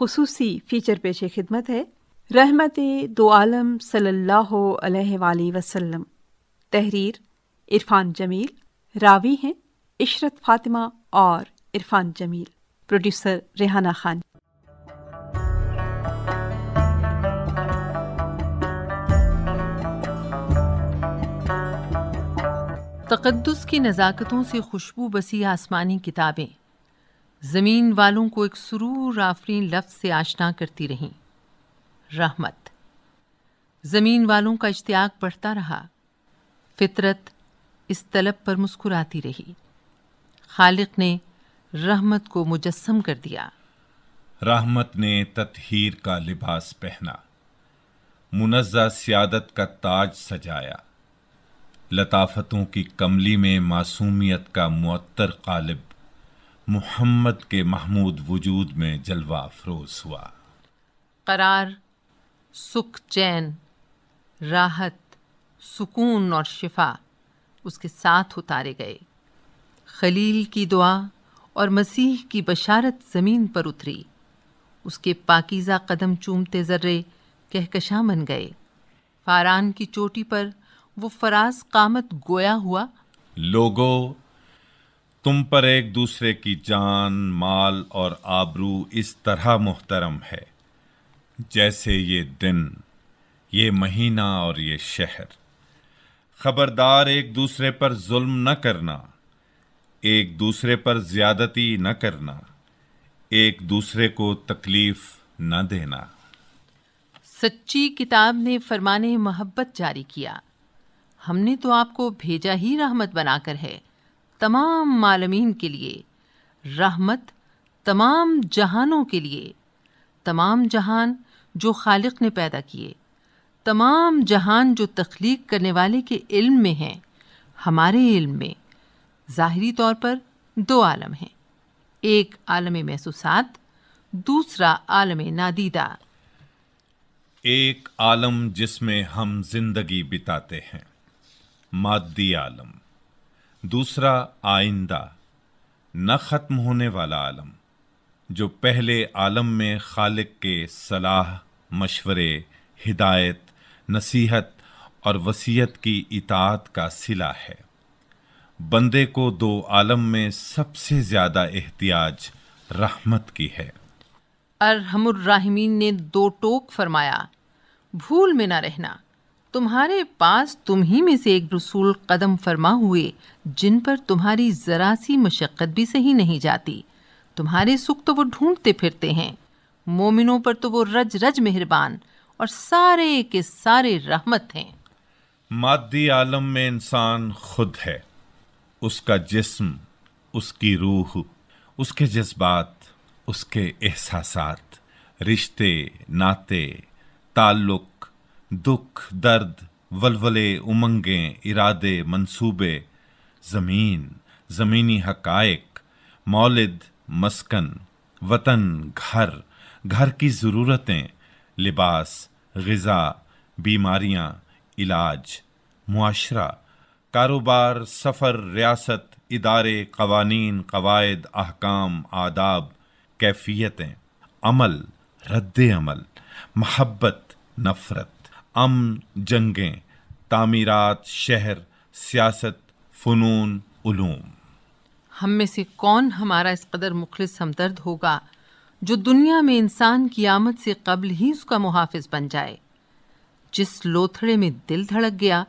خصوصی فیچر پیش خدمت ہے رحمت دو عالم صلی اللہ علیہ وآلہ وسلم. تحریر عرفان جمیل. راوی ہیں عشرت فاطمہ اور عرفان جمیل. پروڈیوسر ریحانہ خان. تقدس کی نزاکتوں سے خوشبو بسی آسمانی کتابیں زمین والوں کو ایک سرور آفرین لفظ سے آشنا کرتی رہیں. رحمت. زمین والوں کا اشتیاق بڑھتا رہا. فطرت اس طلب پر مسکراتی رہی. خالق نے رحمت کو مجسم کر دیا. رحمت نے تطہیر کا لباس پہنا، منزہ سیادت کا تاج سجایا، لطافتوں کی کملی میں معصومیت کا معطر قالب محمد کے محمود وجود میں جلوہ افروز ہوا. قرار، سکھ، چین، راحت، سکون اور شفا اس کے ساتھ اتارے گئے. خلیل کی دعا اور مسیح کی بشارت زمین پر اتری. اس کے پاکیزہ قدم چومتے ذرے کہکشاں بن گئے. فاران کی چوٹی پر وہ فراز قامت گویا ہوا. لوگو، تم پر ایک دوسرے کی جان، مال اور آبرو اس طرح محترم ہے جیسے یہ دن، یہ مہینہ اور یہ شہر. خبردار ایک دوسرے پر ظلم نہ کرنا، ایک دوسرے پر زیادتی نہ کرنا، ایک دوسرے کو تکلیف نہ دینا. سچی کتاب نے فرمانے محبت جاری کیا. ہم نے تو آپ کو بھیجا ہی رحمت بنا کر ہے، تمام عالمین کے لیے. رحمت تمام جہانوں کے لیے. تمام جہان جو خالق نے پیدا کیے، تمام جہان جو تخلیق کرنے والے کے علم میں ہیں. ہمارے علم میں ظاہری طور پر دو عالم ہیں، ایک عالم محسوسات، دوسرا عالم نادیدہ. ایک عالم جس میں ہم زندگی بتاتے ہیں، مادی عالم. دوسرا آئندہ، نہ ختم ہونے والا عالم، جو پہلے عالم میں خالق کے صلاح، مشورے، ہدایت، نصیحت اور وصیت کی اطاعت کا صلہ ہے. بندے کو دو عالم میں سب سے زیادہ احتیاج رحمت کی ہے. ارحم الراحمین نے دو ٹوک فرمایا، بھول میں نہ رہنا. تمہارے پاس تم ہی میں سے ایک رسول قدم فرما ہوئے جن پر تمہاری ذرا سی مشقت بھی صحیح نہیں جاتی. تمہارے سکھ تو وہ ڈھونڈتے پھرتے ہیں، مومنوں پر تو وہ رج رج مہربان اور سارے کے سارے رحمت ہیں. مادی عالم میں انسان خود ہے، اس کا جسم، اس کی روح، اس کے جذبات، اس کے احساسات، رشتے، ناطے، تعلق، دکھ، درد، ولولے، امنگیں، ارادے، منصوبے، زمین، زمینی حقائق، مولد، مسکن، وطن، گھر، گھر کی ضرورتیں، لباس، غذا، بیماریاں، علاج، معاشرہ، کاروبار، سفر، ریاست، ادارے، قوانین، قواعد، احکام، آداب، کیفیتیں، عمل، رد عمل، محبت، نفرت، امن، جنگیں، تعمیرات، شہر، سیاست، فنون، علوم. ہم میں سے کون ہمارا اس قدر مخلص ہمدرد ہوگا جو دنیا میں انسان کی آمد سے قبل ہی اس کا محافظ بن جائے. جس لوتھڑے میں دل دھڑک گیا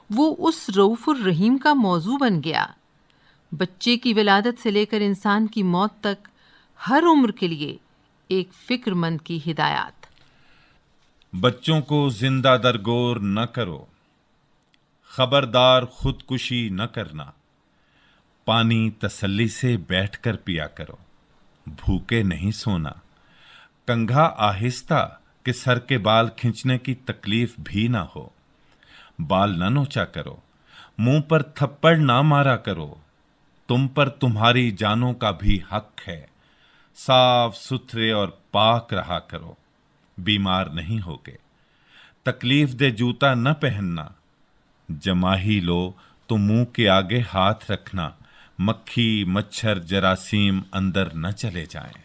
وہ اس رؤوف الرحیم کا موضوع بن گیا. بچے کی ولادت سے لے کر انسان کی موت تک ہر عمر کے لیے ایک فکر مند کی ہدایات. بچوں کو زندہ درگور نہ کرو، خبردار خودکشی نہ کرنا. پانی تسلی سے بیٹھ کر پیا کرو، بھوکے نہیں سونا. کنگھا آہستہ کہ سر کے بال کھنچنے کی تکلیف بھی نہ ہو. بال نہ نوچا کرو، منہ پر تھپڑ نہ مارا کرو. تم پر تمہاری جانوں کا بھی حق ہے. صاف ستھرے اور پاک رہا کرو، بیمار نہیں ہوگے. تکلیف دہ جوتا نہ پہننا. جما ہی لو تو منہ کے آگے ہاتھ رکھنا، مکھی، مچھر، جراثیم اندر نہ چلے جائیں.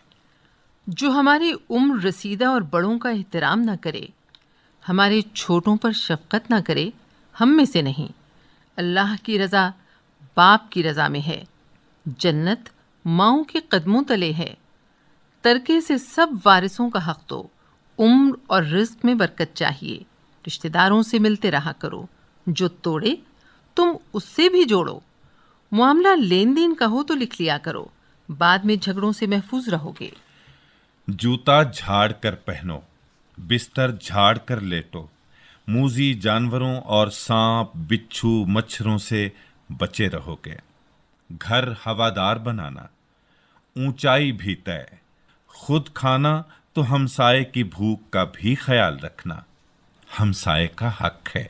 جو ہماری عمر رسیدہ اور بڑوں کا احترام نہ کرے، ہمارے چھوٹوں پر شفقت نہ کرے، ہم میں سے نہیں۔ اللہ کی رضا باپ کی رضا میں ہے، جنت ماؤں کے قدموں تلے ہے۔ ترکے سے سب وارثوں کا حق دو، عمر اور رزق میں برکت چاہیے، رشتہ داروں سے ملتے رہا کرو، جو توڑے تم اس سے بھی جوڑو، معاملہ لین دین کا ہو تو لکھ لیا کرو، بعد میں جھگڑوں سے محفوظ رہو گے۔ جوتا جھاڑ کر پہنو، بستر جھاڑ کر لیٹو، موذی جانوروں اور سانپ بچھو مچھروں سے بچے رہو گے۔ گھر ہوادار بنانا، اونچائی بھی طے، خود کھانا تو ہمسائے کی بھوک کا بھی خیال رکھنا۔ ہمسائے کا حق ہے،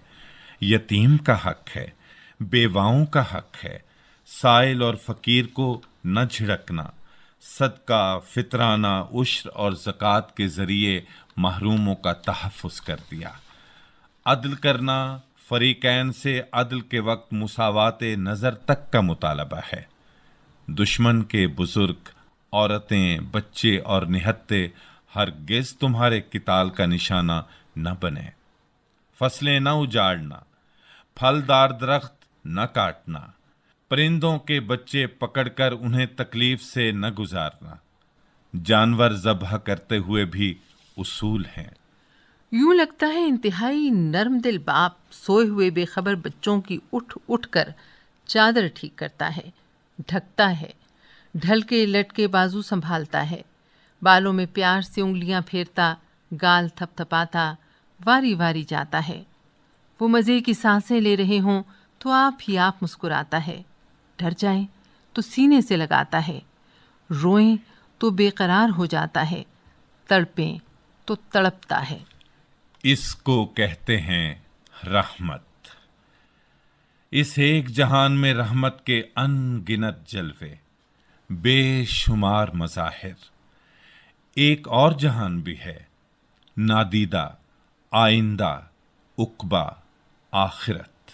یتیم کا حق ہے، بیواؤں کا حق ہے، سائل اور فقیر کو نہ جھڑکنا، صدقہ، فطرانہ، عشر اور زکوٰۃ کے ذریعے محروموں کا تحفظ کر دیا۔ عدل کرنا، فریقین سے عدل کے وقت مساوات نظر تک کا مطالبہ ہے۔ دشمن کے بزرگ، عورتیں، بچے اور نہتے ہرگز تمہارے قتال کا نشانہ نہ بنے۔ فصلیں نہ اجاڑنا، پھلدار درخت نہ کاٹنا، پرندوں کے بچے پکڑ کر انہیں تکلیف سے نہ گزارنا۔ جانور ذبح کرتے ہوئے بھی اصول ہیں۔ یوں لگتا ہے انتہائی نرم دل باپ سوئے ہوئے بے خبر بچوں کی اٹھ اٹھ کر چادر ٹھیک کرتا ہے، ڈھکتا ہے، ڈھل کے لٹ کے بازو سنبھالتا ہے، بالوں میں پیار سے انگلیاں پھیرتا، گال تھپ تھپاتا، واری واری جاتا ہے۔ وہ مزے کی سانسیں لے رہے ہوں تو آپ ہی آپ مسکراتا ہے، ڈر جائیں تو سینے سے لگاتا ہے، روئیں تو بے قرار ہو جاتا ہے، تڑپیں تو تڑپتا ہے۔ اس کو کہتے ہیں رحمت۔ اس ایک جہان میں رحمت کے ان گنت جلوے، بے شمار مظاہر۔ ایک اور جہان بھی ہے، نادیدہ، آئندہ، عقبہ، آخرت،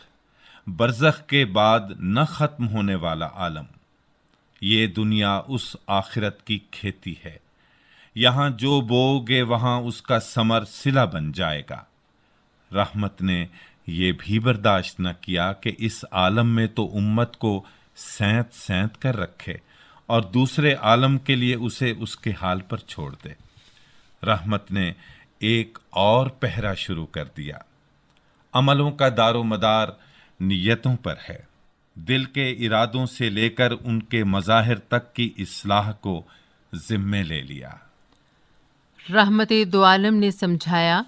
برزخ کے بعد نہ ختم ہونے والا عالم۔ یہ دنیا اس آخرت کی کھیتی ہے، یہاں جو بوگے وہاں اس کا ثمر صلہ بن جائے گا۔ رحمت نے یہ بھی برداشت نہ کیا کہ اس عالم میں تو امت کو سینت سینت کر رکھے اور دوسرے عالم کے لیے اسے اس کے حال پر چھوڑ دے۔ رحمت نے ایک اور پہرا شروع کر دیا۔ عملوں کا دار و مدار نیتوں پر ہے، دل کے ارادوں سے لے کر ان کے مظاہر تک کی اصلاح کو ذمے لے لیا۔ رحمت دو عالم نے سمجھایا،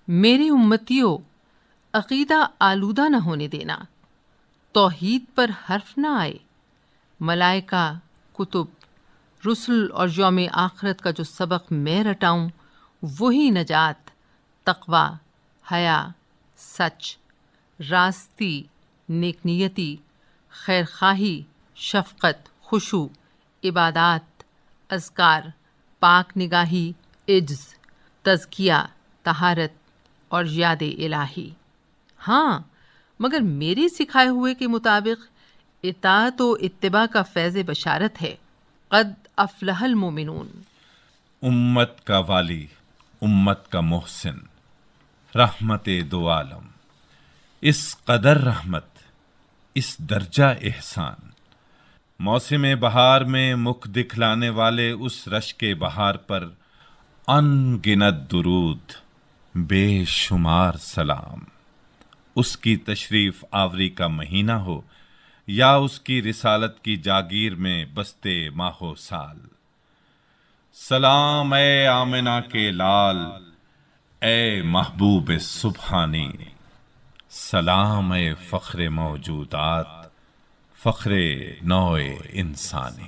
میرے امتیوں، عقیدہ آلودہ نہ ہونے دینا، توحید پر حرف نہ آئے، ملائکہ، کتب، رسل اور یوم آخرت کا جو سبق میں رٹاؤں وہی نجات، تقوی، حیا، سچ، راستی، نیک نیتی، خیر خواہی، شفقت، خشوع، عبادات، اذکار، پاک نگاہی، عجز، تزکیہ، طہارت اور یاد الہی۔ ہاں، مگر میرے سکھائے ہوئے کے مطابق اطاعت و اتباع کا فیض بشارت ہے۔ قد افلح المومنون۔ امت کا والی، امت کا محسن، رحمت دو عالم، اس قدر رحمت، اس درجہ احسان، موسم بہار میں مکھ دکھلانے والے اس رشک بہار پر ان گنت درود، بے شمار سلام۔ اس کی تشریف آوری کا مہینہ ہو یا اس کی رسالت کی جاگیر میں بستے ماہو سال۔ سلام اے آمنہ کے لال، اے محبوب سبحانی، سلام اے فخر موجودات، فخر نوع انسانی۔